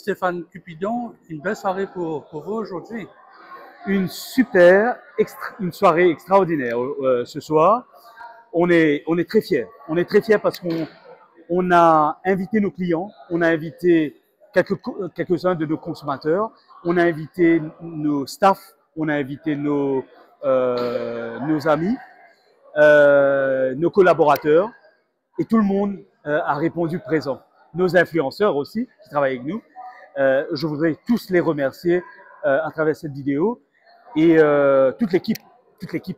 Stéphane Cupidon, une belle soirée pour vous aujourd'hui. Une une soirée extraordinaire ce soir. On est très fiers. On est très fiers parce qu'on a invité nos clients, on a invité quelques-uns de nos consommateurs, on a invité nos staffs, on a invité nos amis, nos collaborateurs, et tout le monde a répondu présent. Nos influenceurs aussi, qui travaillent avec nous. Je voudrais tous les remercier à travers cette vidéo et toute l'équipe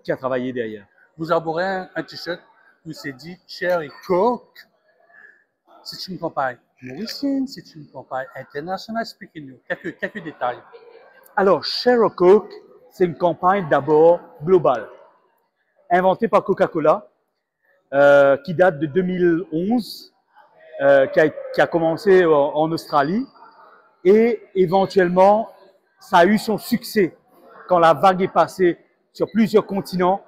qui a travaillé derrière. Vous arborez un t-shirt où c'est dit Cherry Coke. C'est une compagnie mauricienne, c'est une compagnie internationale. Expliquez-nous quelques détails. Alors, Cherry Coke, c'est une campagne d'abord globale, inventée par Coca-Cola, qui date de 2011, qui a commencé en Australie, et éventuellement, ça a eu son succès quand la vague est passée sur plusieurs continents,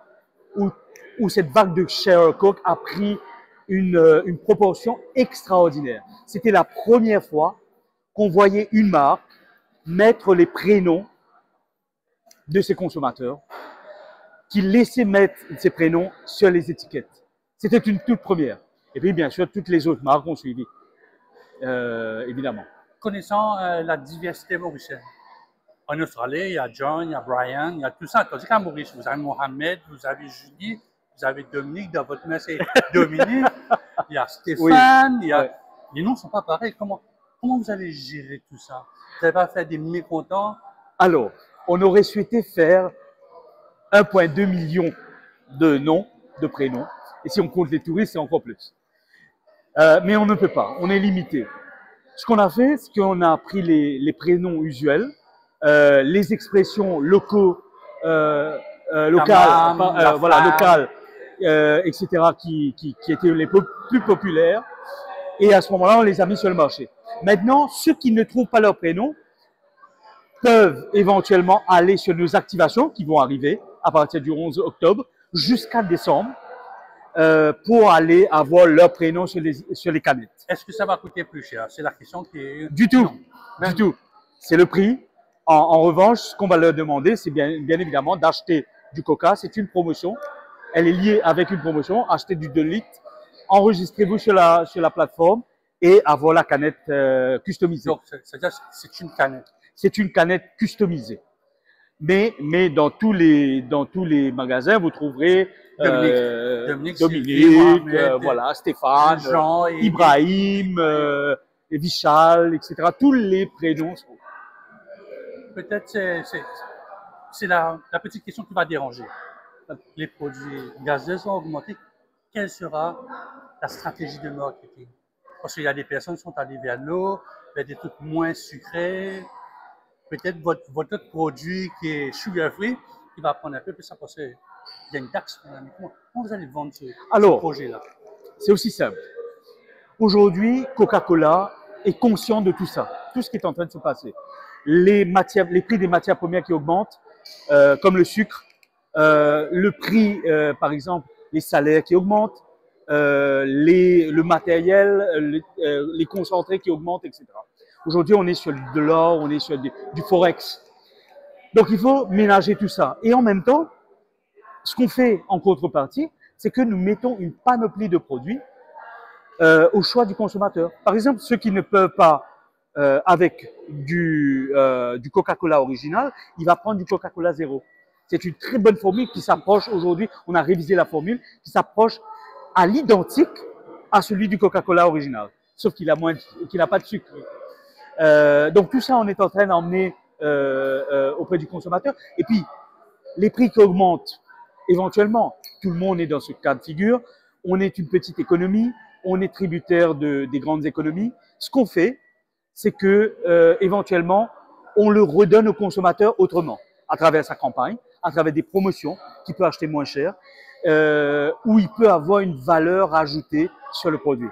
où cette vague de Cherry Coke a pris une proportion extraordinaire. C'était la première fois qu'on voyait une marque mettre les prénoms de ses consommateurs, qui laissait mettre ses prénoms sur les étiquettes. C'était une toute première. Et puis, bien sûr, toutes les autres marques ont suivi, évidemment. Connaissant la diversité mauricienne, en Australie, il y a John, il y a Brian, il y a tout ça. Tandis qu'à Maurice, vous avez Mohamed, vous avez Judy, vous avez Dominique, dans votre main, c'est Dominique, il y a Stéphane, oui, il y a... Ouais. Les noms ne sont pas pareils. Comment vous allez gérer tout ça? Vous n'avez pas fait des mécontents? Alors, on aurait souhaité faire 1,2 million de noms, de prénoms. Et si on compte les touristes, c'est encore plus. Mais on ne peut pas, on est limité. Ce qu'on a fait, c'est qu'on a pris les prénoms usuels, les expressions locaux, locales, etc., qui étaient les plus populaires. Et à ce moment-là, on les a mis sur le marché. Maintenant, ceux qui ne trouvent pas leur prénom peuvent éventuellement aller sur nos activations qui vont arriver à partir du 11 octobre jusqu'à décembre pour aller avoir leur prénom sur les canettes. Est-ce que ça va coûter plus cher? C'est la question qui est... Du tout, du tout. C'est le prix. En revanche, ce qu'on va leur demander, c'est bien évidemment d'acheter du Coca. C'est une promotion. Elle est liée avec une promotion. Achetez du 2 litres. Enregistrez-vous sur la plateforme et avoir la canette customisée. Donc, c'est une canette. C'est une canette customisée. Mais dans tous les magasins, vous trouverez Dominique, voilà, Stéphane, Jean Ibrahim, Vichal, etc. Tous les prénoms sont. Peut-être c'est la petite question qui va déranger. Les produits gazeux ont augmenté. Quelle sera la stratégie de marketing? Parce qu'il y a des personnes qui sont allées vers l'eau, vers des trucs moins sucrés. Peut-être votre autre produit qui est sugar free, qui va prendre un peu plus ça parce qu'il y a une taxe. Comment vous allez vendre ce projet-là? C'est aussi simple. Aujourd'hui, Coca-Cola est conscient de tout ça, tout ce qui est en train de se passer. Les prix des matières premières qui augmentent, comme le sucre, le prix, par exemple, les salaires qui augmentent, le matériel, les concentrés qui augmentent, etc. Aujourd'hui, on est sur de l'or, on est sur du forex. Donc, il faut ménager tout ça. Et en même temps, ce qu'on fait en contrepartie, c'est que nous mettons une panoplie de produits au choix du consommateur. Par exemple, ceux qui ne peuvent pas avec du Coca-Cola original, il va prendre du Coca-Cola zéro. C'est une très bonne formule qui s'approche aujourd'hui, on a révisé la formule, qui s'approche à l'identique à celui du Coca-Cola original, sauf qu'il n'a pas de sucre. Donc tout ça, on est en train d'emmener auprès du consommateur. Et puis, les prix qui augmentent, éventuellement, tout le monde est dans ce cas de figure. On est une petite économie, on est tributaire des grandes économies. Ce qu'on fait, c'est que éventuellement, on le redonne au consommateur autrement, à travers sa campagne, à travers des promotions qu'il peut acheter moins cher, où il peut avoir une valeur ajoutée sur le produit.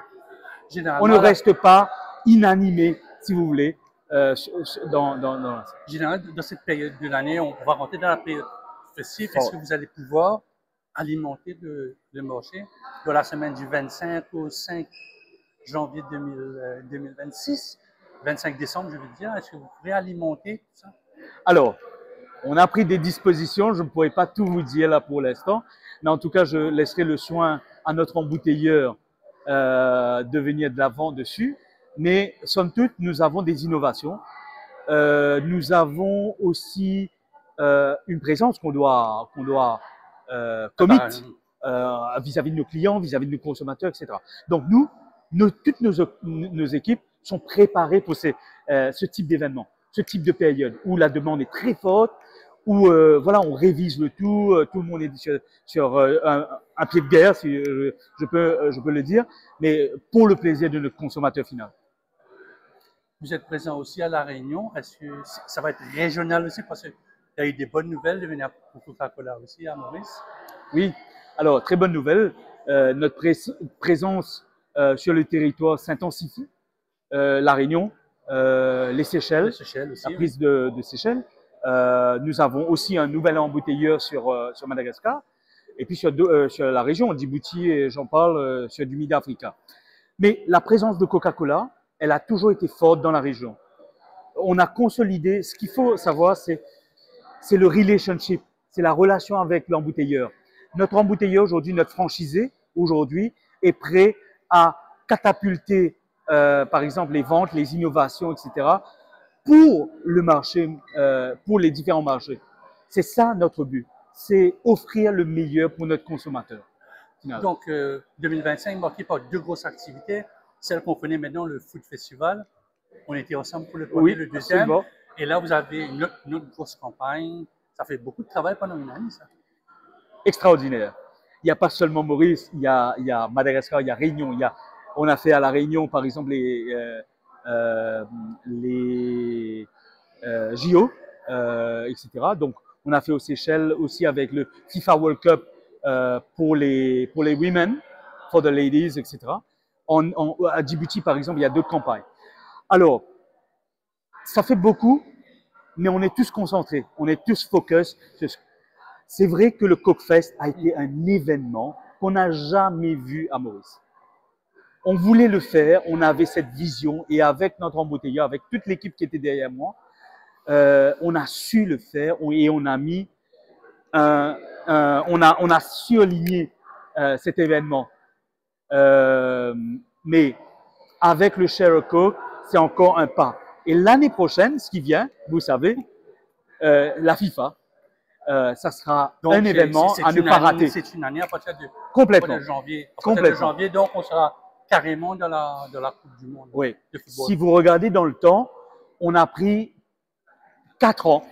On ne reste pas inanimé, si vous voulez, Généralement, dans cette période de l'année, on va rentrer dans la période festive. Est-ce que vous allez pouvoir alimenter le marché de la semaine du 25 au 5 janvier 2026? 25 décembre, je veux dire. Est-ce que vous pouvez alimenter tout ça? Alors, on a pris des dispositions, je ne pourrais pas tout vous dire là pour l'instant, mais en tout cas, je laisserai le soin à notre embouteilleur de venir de l'avant dessus. Mais somme toute, nous avons des innovations. Nous avons aussi une présence qu'on doit commit vis-à-vis de nos clients, vis-à-vis de nos consommateurs, etc. Donc toutes nos équipes sont préparées pour ce type d'événement, ce type de période où la demande est très forte, où voilà, on révise le tout le monde est sur un pied de guerre, si je peux le dire, mais pour le plaisir de notre consommateur final. Vous êtes présent aussi à La Réunion. Est-ce que ça va être régional aussi? Parce qu'il y a eu des bonnes nouvelles de venir pour Coca-Cola aussi à Maurice. Oui, alors très bonne nouvelle. Notre présence sur le territoire s'intensifie. La Réunion, les Seychelles, aussi, la prise de Seychelles. Nous avons aussi un nouvel embouteilleur sur Madagascar. Et puis sur la région, Djibouti, et j'en parle, sur du Mid-Africa. Mais la présence de Coca-Cola, elle a toujours été forte dans la région. On a consolidé, ce qu'il faut savoir, c'est le relationship, c'est la relation avec l'embouteilleur. Notre embouteilleur aujourd'hui, notre franchisé aujourd'hui, est prêt à catapulter, par exemple, les ventes, les innovations, etc., pour le marché, pour les différents marchés. C'est ça notre but, c'est offrir le meilleur pour notre consommateur. Final. Donc, 2025 marqué par deux grosses activités. Celle qu'on connaît maintenant, le Food Festival. On était ensemble pour le premier, le deuxième. Absolument. Et là, vous avez une autre grosse campagne. Ça fait beaucoup de travail pendant une année, ça. Extraordinaire. Il n'y a pas seulement Maurice, il y a Madagascar, il y a Réunion. On a fait à la Réunion, par exemple, les JO, etc. Donc, on a fait aux Seychelles aussi avec le FIFA World Cup pour les women, for the ladies, etc. À Djibouti, par exemple, il y a d'autres campagnes. Alors, ça fait beaucoup, mais on est tous concentrés, on est tous focus. C'est vrai que le Coke-Fest a été un événement qu'on n'a jamais vu à Maurice. On voulait le faire, on avait cette vision, et avec notre embouteilleur, avec toute l'équipe qui était derrière moi, on a su le faire et on a mis, on a surligné cet événement. Mais avec le Share a Coke, c'est encore un pas. Et l'année prochaine, ce qui vient, vous savez, la FIFA, ça sera donc un événement à ne pas rater. C'est une année à partir de, complètement. De janvier. À partir de janvier, donc on sera carrément dans la Coupe du Monde oui. de football. Si vous regardez dans le temps, on a pris 4 ans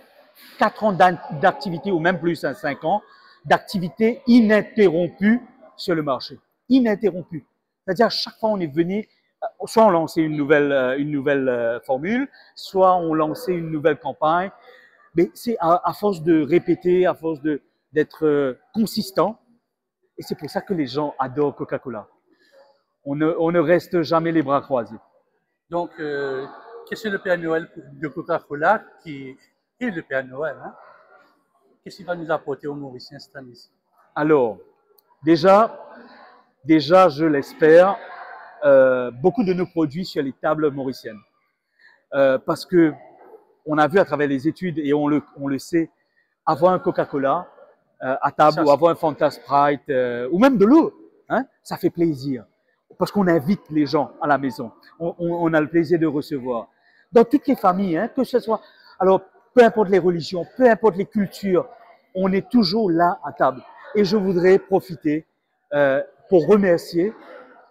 d'activité, ou même plus, 5 ans, d'activité ininterrompue sur le marché. Ininterrompue. C'est-à-dire, à chaque fois, on est venu, soit on lançait une nouvelle formule, soit on lançait une nouvelle campagne. Mais c'est à force de répéter, à force d'être consistant. Et c'est pour ça que les gens adorent Coca-Cola. On ne reste jamais les bras croisés. Donc, qu'est-ce que le Père Noël de Coca-Cola, qui est le Père Noël, hein? Qu'est-ce qu'il va nous apporter aux Mauriciens cette année-ci? Alors, déjà, je l'espère, beaucoup de nos produits sur les tables mauriciennes. Parce que on a vu à travers les études, et on le sait, avoir un Coca-Cola à table, ça, ou avoir un Fanta Sprite, ou même de l'eau, hein, ça fait plaisir. Parce qu'on invite les gens à la maison. On a le plaisir de recevoir. Dans toutes les familles, hein, que ce soit, alors peu importe les religions, peu importe les cultures, on est toujours là à table. Et je voudrais profiter pour remercier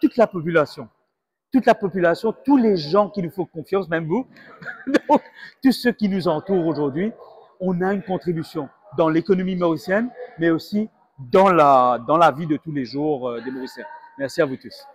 toute la population. Tous les gens qui nous font confiance, même vous, donc, tous ceux qui nous entourent aujourd'hui, on a une contribution dans l'économie mauricienne, mais aussi dans la vie de tous les jours des Mauriciens. Merci à vous tous.